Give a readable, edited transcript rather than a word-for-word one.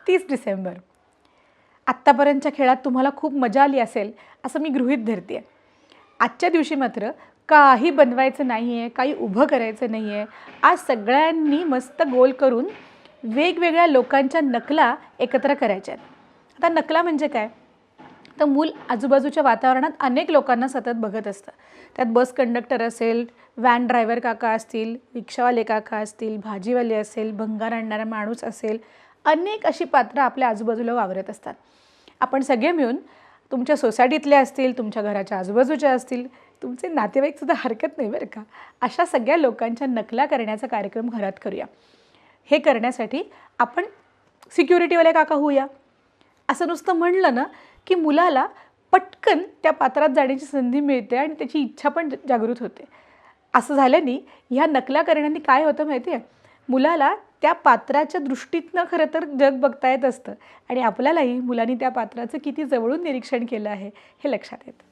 30 डिसेंबर. आत्तापर्यंतच्या खेळात तुम्हाला खूप मजा आली असेल असं मी गृहीत धरते आहे. आजच्या दिवशी मात्र काही बनवायचं नाही आहे, काही उभं करायचं नाही आहे. आज सगळ्यांनी मस्त गोल करून वेगवेगळ्या लोकांच्या नकला एकत्र करायच्या आहेत. आता नकला म्हणजे काय? तर मूल आजूबाजूच्या वातावरणात अनेक लोकांना सतत बघत असतं. त्यात बस कंडक्टर असेल, व्हॅन ड्रायव्हर काका असतील, रिक्षावाले काका असतील, भाजीवाले असेल, भंगार आणणारा माणूस असेल, अनेक अशी पात्रं आपल्या आजूबाजूला वावरत असतात. आपण सगळे मिळून तुमच्या सोसायटीतले असतील, तुमच्या घराच्या आजूबाजूच्या असतील, तुमचे नातेवाईकसुद्धा हरकत नाही बरं का, अशा सगळ्या लोकांच्या नकला करण्याचा कार्यक्रम घरात करूया. हे करण्यासाठी आपण सिक्युरिटीवाले काका होऊया. असं नुसतं म्हणलं ना की मुलाला पटकन त्या पात्रात जाण्याची संधी मिळते आणि त्याची इच्छा पण जागृत होते. असं झाल्याने ह्या नकला करण्याने काय होतं माहिती आहे? मुलाला त्या पात्राच्या दृष्टीतनं खरं तर जग बघता येत असतं आणि आपल्यालाही मुलांनी त्या पात्राचं किती जवळून निरीक्षण केलं आहे हे लक्षात येतं.